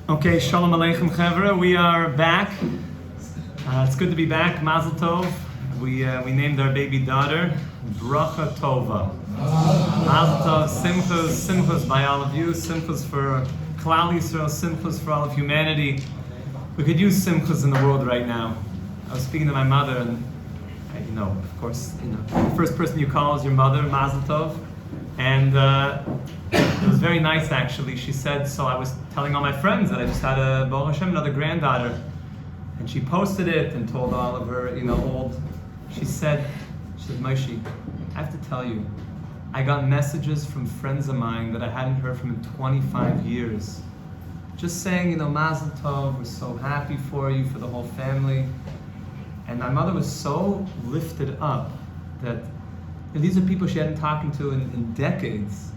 Okay, Shalom Aleichem Chevra. We are back. It's good to be back. Mazel Tov. We named our baby daughter Bracha Tova. Mazel Tov. Simchas by all of you. Simchas for Klal Yisrael. Simchas for all of humanity. We could use simchas in the world right now. I was speaking to my mother, and of course, the first person you call is your mother, Mazel Tov. And it was very nice, actually. She said, so I was telling all my friends that I just had Baruch Hashem, another granddaughter. And she posted it and told all of her, she said, Moshe, I have to tell you, I got messages from friends of mine that I hadn't heard from in 25 years. Just saying, Mazel Tov, we're so happy for you, for the whole family. And my mother was so lifted up that these are people she hadn't talked to in decades.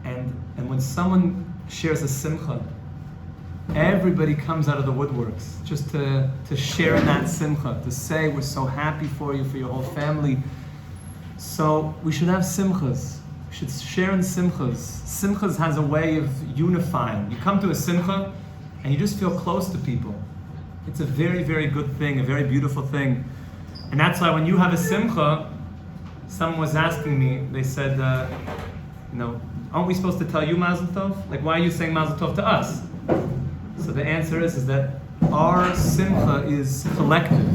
And when someone shares a simcha, everybody comes out of the woodworks just to share in that simcha, to say we're so happy for you, for your whole family. So we should have simchas. We should share in simchas. Simchas has a way of unifying. You come to a simcha and you just feel close to people. It's a very, very good thing, a very beautiful thing. And that's why when you have a simcha, someone was asking me, they said, aren't we supposed to tell you Mazel Tov? Like, why are you saying Mazel Tov to us? So the answer is that our simcha is collective.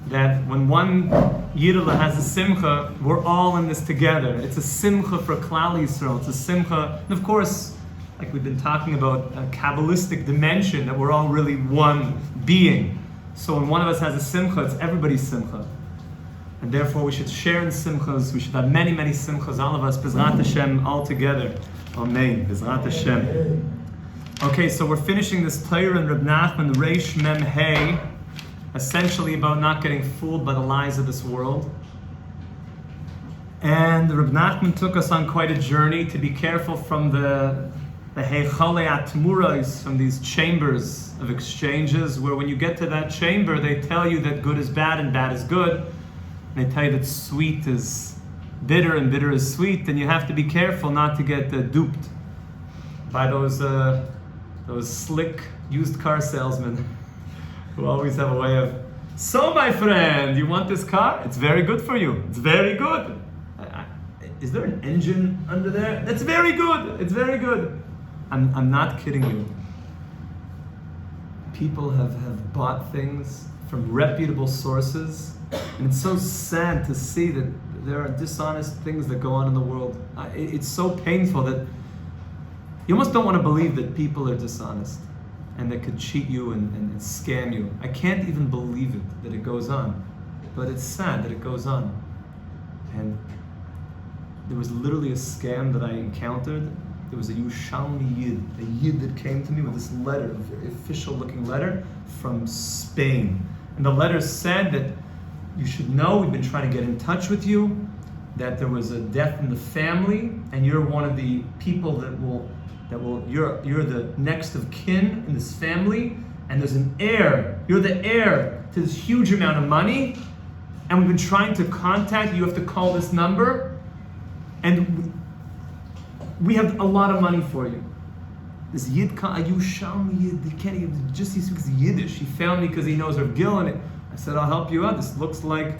That when one Yidula has a simcha, we're all in this together. It's a simcha for Klal Yisrael. It's a simcha, and of course, like we've been talking about, a Kabbalistic dimension, that we're all really one being. So when one of us has a simcha, it's everybody's simcha. And therefore we should share in simchas. We should have many, many simchas, all of us, Bezrat Hashem, all together. Amen. Bezrat Hashem. Okay, so we're finishing this Torah in Reb Nachman Reish Mem Hey, essentially about not getting fooled by the lies of this world. And Reb Nachman took us on quite a journey to be careful from the Heichale Atmurais, from these chambers of exchanges, where when you get to that chamber, they tell you that good is bad and bad is good. And they tell you that sweet is bitter and bitter is sweet, and you have to be careful not to get duped by those slick used car salesmen who always have a way of, so my friend, you want this car? It's very good for you. It's very good. Is there an engine under there? That's very good. It's very good. I'm not kidding you. People have bought things from reputable sources, and it's so sad to see that there are dishonest things that go on in the world. It's so painful that you almost don't want to believe that people are dishonest and that could cheat you and scam you. I can't even believe it that it goes on, but it's sad that it goes on. And there was literally a scam that I encountered. There was a Yerushalmi Yid, a Yid that came to me with this letter, a very official looking letter from Spain. And the letter said that you should know we've been trying to get in touch with you, that there was a death in the family, and you're one of the people you're the next of kin in this family, and there's an heir. You're the heir to this huge amount of money, and we've been trying to contact you. You have to call this number, and we have a lot of money for you. This Yid, Yerushalmi Yid, he speaks Yiddish. He found me because he knows Rav Gil, and I said, I'll help you out. This looks like,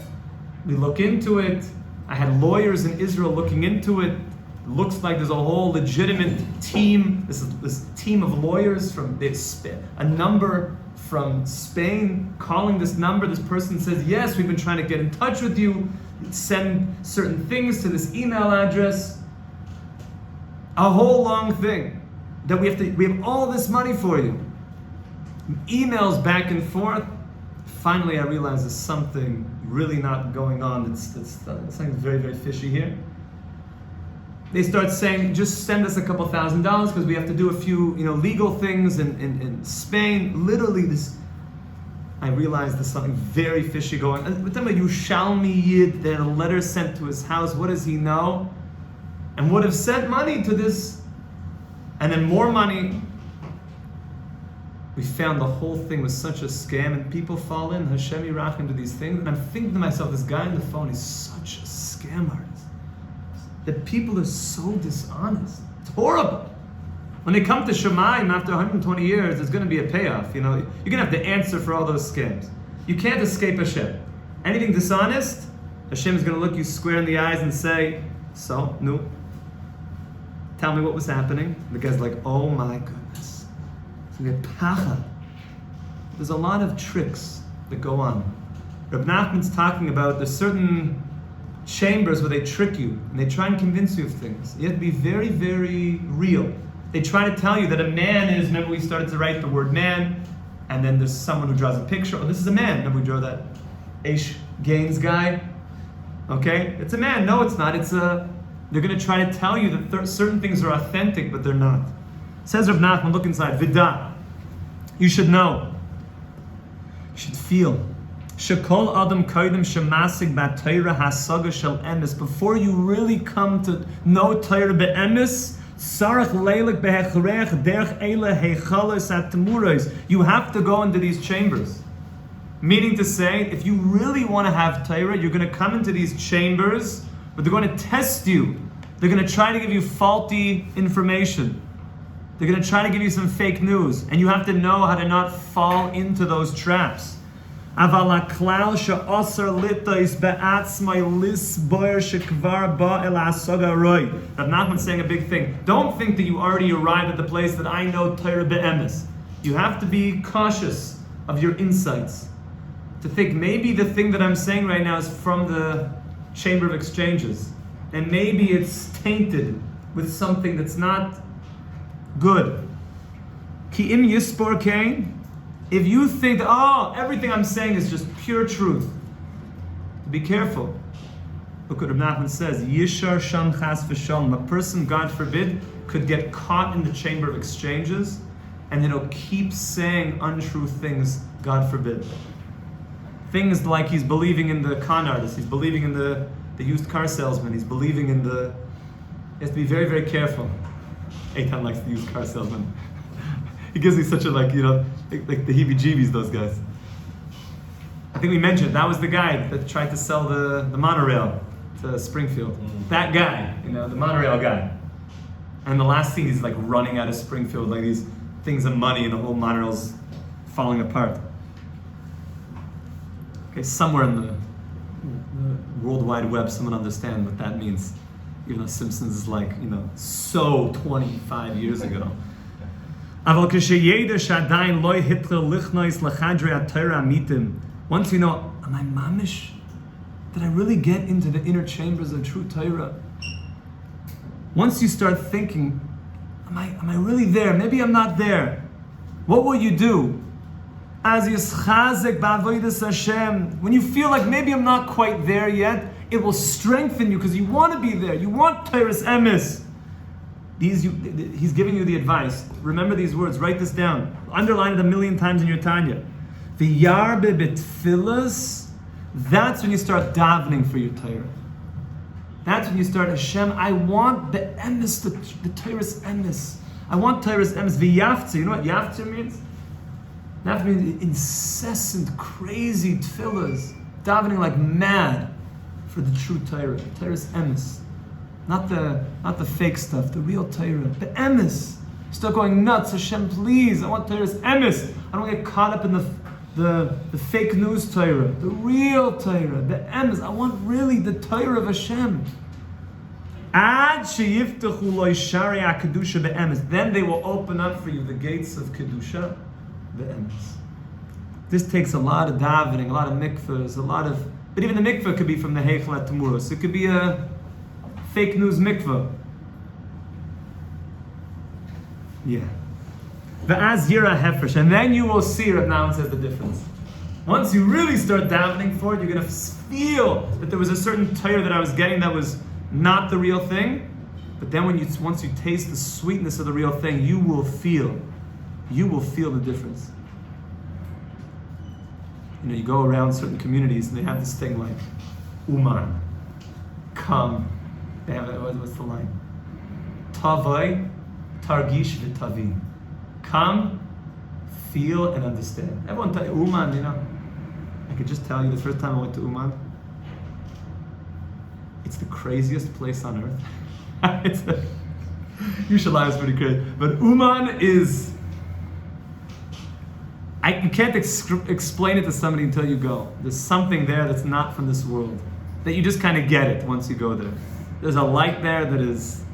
we look into it. I had lawyers in Israel looking into it. It looks like there's a whole legitimate team. This team of lawyers from a number from Spain calling this number. This person says, yes, we've been trying to get in touch with you. Send certain things to this email address. A whole long thing that we have all this money for you. Emails back and forth. Finally, I realized there's something really not going on. It's something very, very fishy here. They start saying, just send us a couple $1,000 because we have to do a few, legal things in Spain. Literally, I realized there's something very fishy going on. We're talking about Yerushalmi Yid. They had a letter sent to his house. What does he know? And would have sent money to this, and then more money. We found the whole thing was such a scam, and people fall in, Hashem Yirachim, to these things. And I'm thinking to myself, this guy on the phone is such a scam artist. That people are so dishonest. It's horrible. When they come to Shemayim after 120 years, there's going to be a payoff. You're going to have to answer for all those scams. You can't escape Hashem. Anything dishonest, Hashem is going to look you square in the eyes and say, so, no. Tell me what was happening. The guy's like, oh my goodness. There's a lot of tricks that go on. Reb Nachman's talking about there's certain chambers where they trick you and they try and convince you of things. You have to be very, very real. They try to tell you that a man is, remember we started to write the word man, and then there's someone who draws a picture. Oh, this is a man. Remember we drew that Aish Gaines guy? Okay? It's a man. No, it's not. They're going to try to tell you that certain things are authentic, but they're not. Says Reb Nachman, look inside. Vida. You should know. You should feel. Shekol Adam Kodim Shemasig B'Torah Hasaga Shel Emes. Before you really come to know Torah Be'emes, Sarach Leilik Behechrech Derech Eile Heichalos Atmuros. You have to go into these chambers. Meaning to say, if you really want to have Torah, you're going to come into these chambers, but they're going to test you. They're going to try to give you faulty information. They're going to try to give you some fake news, and you have to know how to not fall into those traps. Rav Nachman saying a big thing. Don't think that you already arrived at the place that I know Torah be'emes. You have to be cautious of your insights. To think maybe the thing that I'm saying right now is from the Chamber of Exchanges, and maybe it's tainted with something that's not good. Ki im yispor kain. If you think that, oh, everything I'm saying is just pure truth, be careful. Look what Reb Nachman says, Yishar Sham Chas V'Shalom. A person, God forbid, could get caught in the Chamber of Exchanges, and it'll keep saying untrue things, God forbid. Things like he's believing in the con artist, he's believing in the used car salesman, he's believing in the... He has to be very, very careful. Eitan likes the used car salesman. He gives me such a, like the heebie-jeebies, those guys. I think we mentioned, that was the guy that tried to sell the monorail to Springfield. That guy, the monorail guy. And the last scene, he's like running out of Springfield, like these things of money, and the whole monorail's falling apart. Okay, somewhere in the World Wide Web, someone understand what that means. Even though Simpsons is like, so 25 years ago. Once you know, am I mamish? Did I really get into the inner chambers of true Torah? Once you start thinking, am I really there? Maybe I'm not there. What will you do? As yischazek ba'avodas Hashem, when you feel like maybe I'm not quite there yet, it will strengthen you because you want to be there. You want Torah's emes. He's giving you the advice. Remember these words. Write this down. Underline it 1,000,000 times in your Tanya. The yarbe betfilas. That's when you start davening for your Torah. That's when you start, Hashem, I want the emes, the Torah's emes. I want Torah's emes. V'yaftzah. You know what yaftzah means? That means incessant, crazy tefillas, davening like mad for the true Torah, Torah's emes. Not the fake stuff, the real Torah, the emes. Start going nuts, Hashem, please, I want Torah's emes. I don't get caught up in the fake news Torah, the real Torah, the emes. I want really the Torah of Hashem. Ad sheyiftachu lo sharia kedusha be'emes. Then they will open up for you the gates of kedusha be'emes. This takes a lot of davening, a lot of mikvahs, but even the mikvah could be from the Heichel Tamuros. It could be a fake news mikvah. Yeah. V'az yira hefresh. And then you will see, Reb Nachman says the difference. Once you really start davening for it, you're going to feel that there was a certain Torah that I was getting that was not the real thing. But then once you taste the sweetness of the real thing, you will feel the difference. You go around certain communities and they have this thing like, Uman, come. They have what's the line? Tavai, targish v'tavin. Come, feel, and understand. Everyone tell you, Uman, I could just tell you the first time I went to Uman, it's the craziest place on earth. Yerushalayim is pretty crazy. But Uman is, you can't explain it to somebody until you go. There's something there that's not from this world. That you just kind of get it once you go there. There's a light there that is,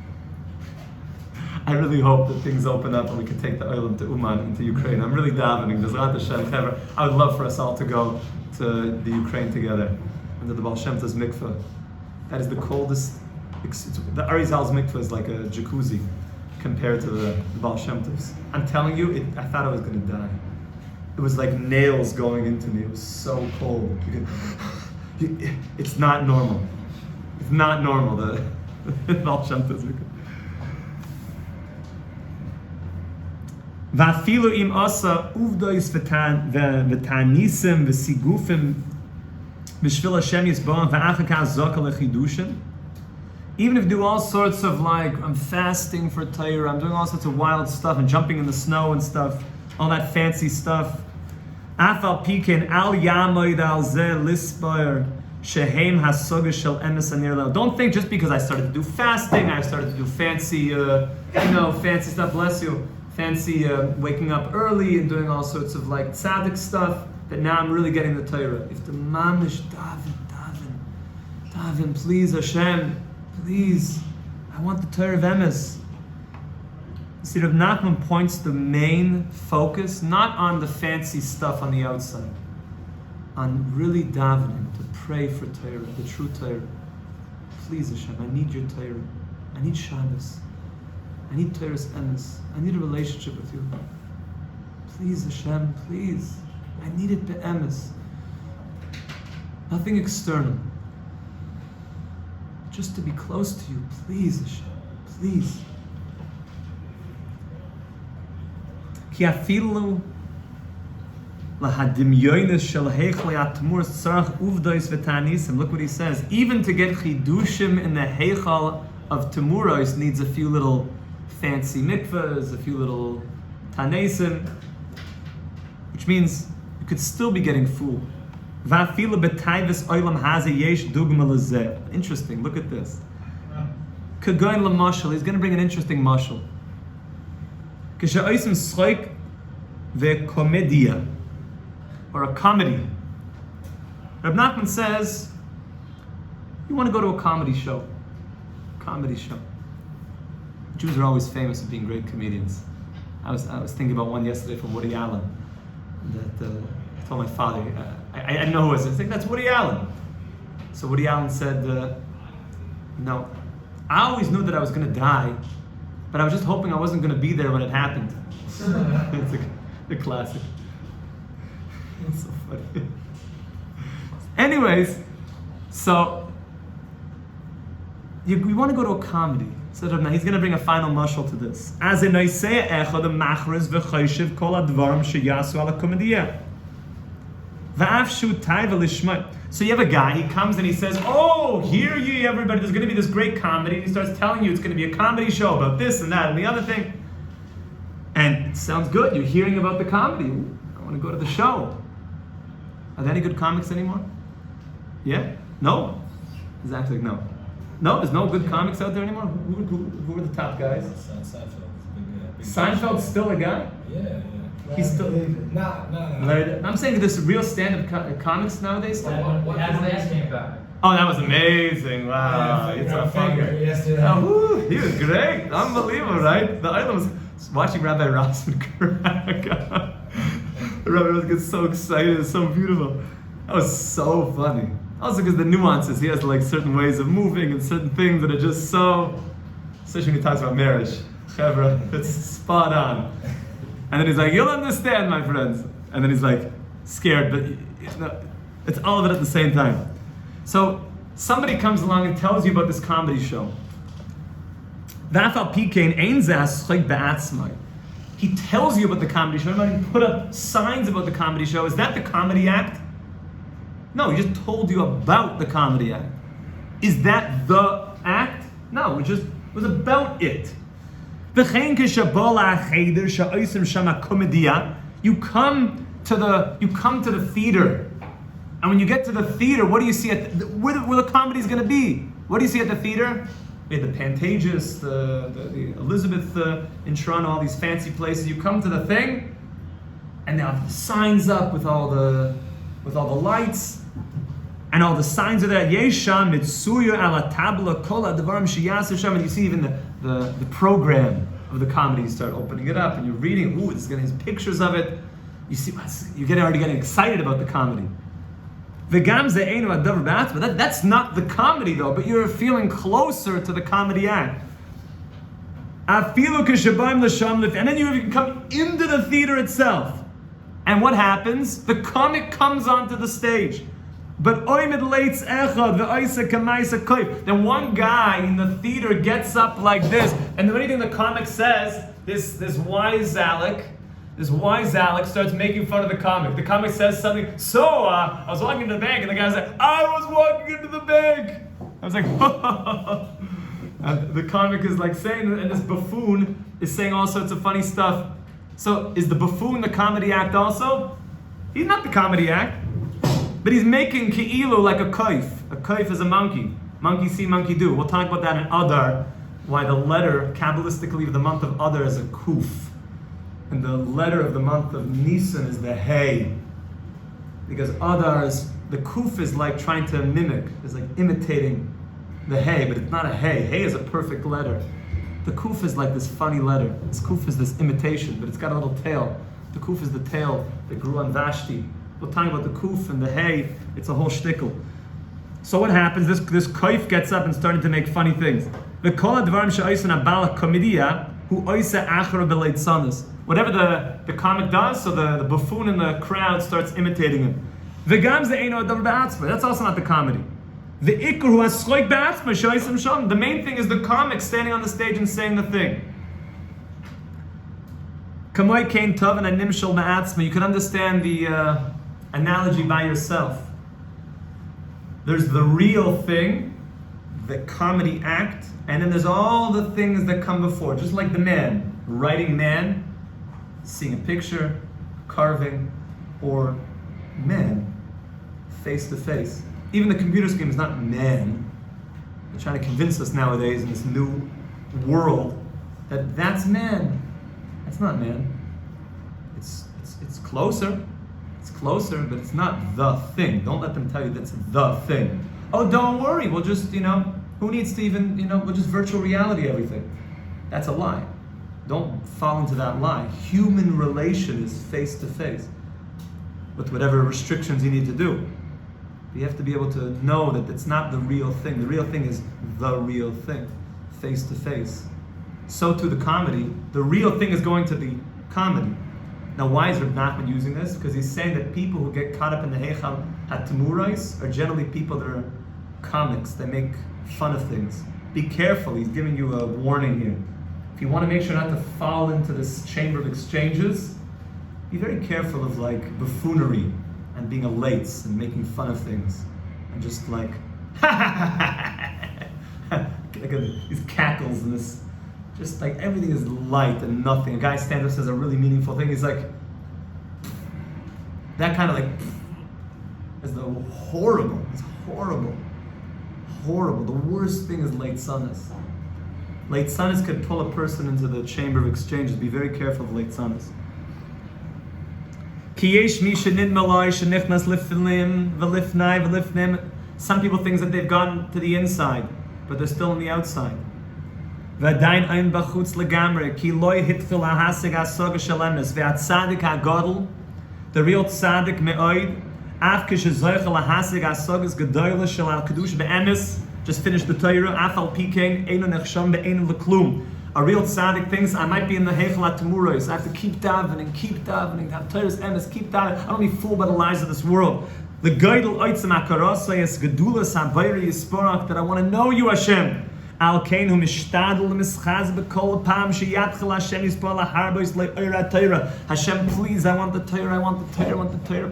I really hope that things open up and we can take the oilam to Uman and to Ukraine. I'm really davening. Bezrat Hashem, I would love for us all to go to the Ukraine together, under the Baal Shem Tov's mikveh. That is the coldest. The Arizal's mikveh is like a jacuzzi compared to the Baal Shem Tov's. I'm telling you, I thought I was going to die. It was like nails going into me. It was so cold. It's not normal. It's not normal, the Baal Shem Tov's mikveh. Va'afilu im asa uvdois v'tanisim v'sigufim v'shvil Hashem yisboam v'achaka zoka lechidushin. Even if you do all sorts of I'm fasting for Torah, I'm doing all sorts of wild stuff and jumping in the snow and stuff, all that fancy stuff. Afal pikin al yamoid al zeh lispoir shehem hasoga shel emes anir lo. Don't think just because I started to do fasting, I started to do fancy, fancy stuff. Bless you. Fancy waking up early and doing all sorts of tzaddik stuff, that now I'm really getting the Torah. If the mamish daven, please Hashem, please, I want the Torah of Emes. See, Rav Nachman points the main focus not on the fancy stuff on the outside, on really davening, to pray for Torah, the true Torah. Please Hashem, I need your Torah. I need Shabbos. I need Torah's emes. I need a relationship with you. Please, Hashem, please. I need it be'emes. Nothing external. Just to be close to you. Please, Hashem. Please. Ki afilu lahadimyonis shel heichli atmur tzarach uvdois v'tanisim. Look what he says. Even to get chidushim in the heichal of Temuros needs a few little fancy mikvahs, a few little tanesim, which means you could still be getting fooled. Interesting, look at this. Kagoin lamashal, he's going to bring an interesting mashal. K'sha'osim schoik ve'komedia, or a comedy. Reb Nachman says, you want to go to a comedy show. Jews are always famous for being great comedians. I was thinking about one yesterday from Woody Allen that I told my father, I didn't know who it was. I think that's Woody Allen. So Woody Allen said, I always knew that I was going to die, but I was just hoping I wasn't going to be there when it happened. It's a classic. It's so funny. Anyways, so we want to go to a comedy. So now he's going to bring a final mashal to this. As in Isaiah echad machres v'choyshev kol advarim sheyasu ala komedia. V'af shu taiva lishma. So you have a guy, he comes and he says, oh, hear ye everybody, there's going to be this great comedy. And he starts telling you it's going to be a comedy show about this and that and the other thing. And it sounds good, you're hearing about the comedy. Ooh, I want to go to the show. Are there any good comics anymore? Yeah? No? Exactly, no. No, there's no good comics out there anymore? Who are the top guys? Seinfeld. Seinfeld's still a guy? Yeah. He's still... Nah. I'm saying there's real stand-up comics nowadays. What came back? Oh, that was amazing! Wow, it's a favorite. He was great, unbelievable, right? I was watching Rabbi Rossman crack. Rabbi Rossman gets so excited, it's so beautiful. That was so funny. Also because the nuances, he has certain ways of moving and certain things that are just so, especially when he talks about marriage. Chevra, it's spot on. And then he's like, you'll understand, my friends. And then he's scared, but it's all of it at the same time. So somebody comes along and tells you about this comedy show. He tells you about the comedy show. He put up signs about the comedy show. Is that the comedy act? No, he just told you about the comedy act. Is that the act? No, it was about it. You come to the theater. And when you get to the theater, what do you see where the comedy's going to be? What do you see at the theater? We had the Pantages, the Elizabeth in Toronto, all these fancy places. You come to the thing, and they have the signs up with all the lights, and all the signs are there. Yesham mitsuya ala tabla kol advarim sheyaseh sham. And you see even the program of the comedy. You start opening it up, and you're reading. Ooh, it's getting pictures of it. You see, you're already getting excited about the comedy. But that's not the comedy though, but you're feeling closer to the comedy act. And then you can come into the theater itself. And what happens? The comic comes onto the stage. But then one guy in the theater gets up like this, and the only thing the comic says, this wise Alex starts making fun of the comic. The comic says something, I was walking into the bank, and the guy's like, I was walking into the bank. I was like, and the comic is like saying, and this buffoon is saying all sorts of funny stuff. So is the buffoon the comedy act also? He's not the comedy act, but he's making ki'ilu like a kaif. A kaif is a monkey. Monkey see, monkey do. We'll talk about that in Adar, why the letter, Kabbalistically, of the month of Adar is a kuf. And the letter of the month of Nisan is the Hey. Because the Kuf is like trying to mimic, is like imitating the Hey, but it's not a Hey. Hey is a perfect letter. The Kuf is like this funny letter. This Kuf is this imitation, but it's got a little tail. The Kuf is the tail that grew on Vashti. We're talking about the Kuf and the Hey, it's a whole shtickle. So what happens? This Kaif gets up and started to make funny things. Whatever the comic does, so the buffoon in the crowd starts imitating him. That's also not the comedy. The main thing is the comic standing on the stage and saying the thing. You can understand the analogy by yourself. There's the real thing, the comedy act, and then there's all the things that come before, just like the man, writing man, seeing a picture, carving, or man, face to face. Even the computer screen is not man. They're trying to convince us nowadays in this new world that that's man. That's not man. It's closer. It's closer, but it's not the thing. Don't let them tell you that's the thing. Oh, don't worry. We'll just, who needs to even, we'll just virtual reality everything. That's a lie. Don't fall into that lie. Human relation is face to face with whatever restrictions you need to do. You have to be able to know that it's not the real thing. The real thing is the real thing, face to face. So too the comedy. The real thing is going to be comedy. Now, why is Reb Nachman using this? Because he's saying that people who get caught up in the Heichal HaTemurais are generally people that are comics. They make fun of things. Be careful. He's giving you a warning here. If you want to make sure not to fall into this chamber of exchanges, be very careful of buffoonery and being a lates and making fun of things and just these cackles and this, just everything is light and nothing. A guy stands up, says a really meaningful thing. He's like, that kind of is the horrible. It's horrible. Horrible. The worst thing is late sunnis. Late sunnis could pull a person into the chamber of exchanges. Be very careful of late sunnis. Some people think that they've gone to the inside, but they're still on the outside. The real tzaddik me'oid, just finished the Torah, a real tzaddik thinks, I might be in the Heichal HaTemurais. I have to keep davening, have Torah's emes, keep davening. I don't be fooled by the lies of this world. The Geidel Oitzem HaKarasai is Gedulas HaVayri Yisparach, that I want to know you, Hashem. Al Kain Hu Mishtadel Mischaz B'Kol Pam Sheyatchel Hashem Yisparach Laharbois Le'Oira Torah. Hashem, please, I want the Torah,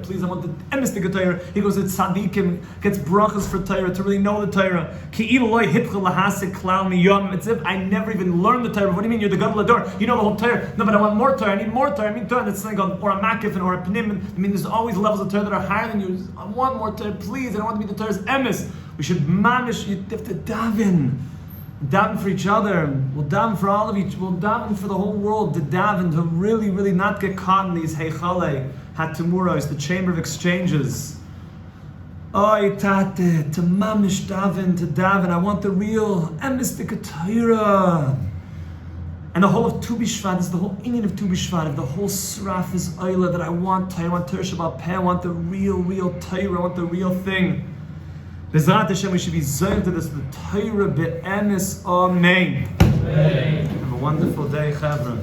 please, I want the emes to Torah. He goes, it's tzaddikim, gets brachas for Torah, to really know the Torah. Ki Iloi Hitchel Lahasik Klal Miyom. It's if I never even learned the Torah. What do you mean? You're the Gadol Ador. You know the whole Torah. No, but I want more Torah. I need more Torah. I mean Torah that's like or a Makif or a Pnim. I mean, there's always levels of Torah that are higher than you. I want more Torah, please. I don't want to be the Torah's emes. We should mamish. You have to daven. daven for each other. We'll daven for all of each. We'll daven for the whole world to daven, to really, really not get caught in these heichale hatumuros, the chamber of exchanges. Oy tate, to mamish daven, to daven. I want the real emistic Torah. And the whole of Tu B'Shvat is the whole inyan of Tu B'Shvat, of the whole sraf is oila that I want Torah, I want Torah Shabbat Peh, I want the real Torah, I want the real thing. B'ezrat Hashem, we should be zoned to this, the Torah be'emes, amen. Have a wonderful day, Chavra.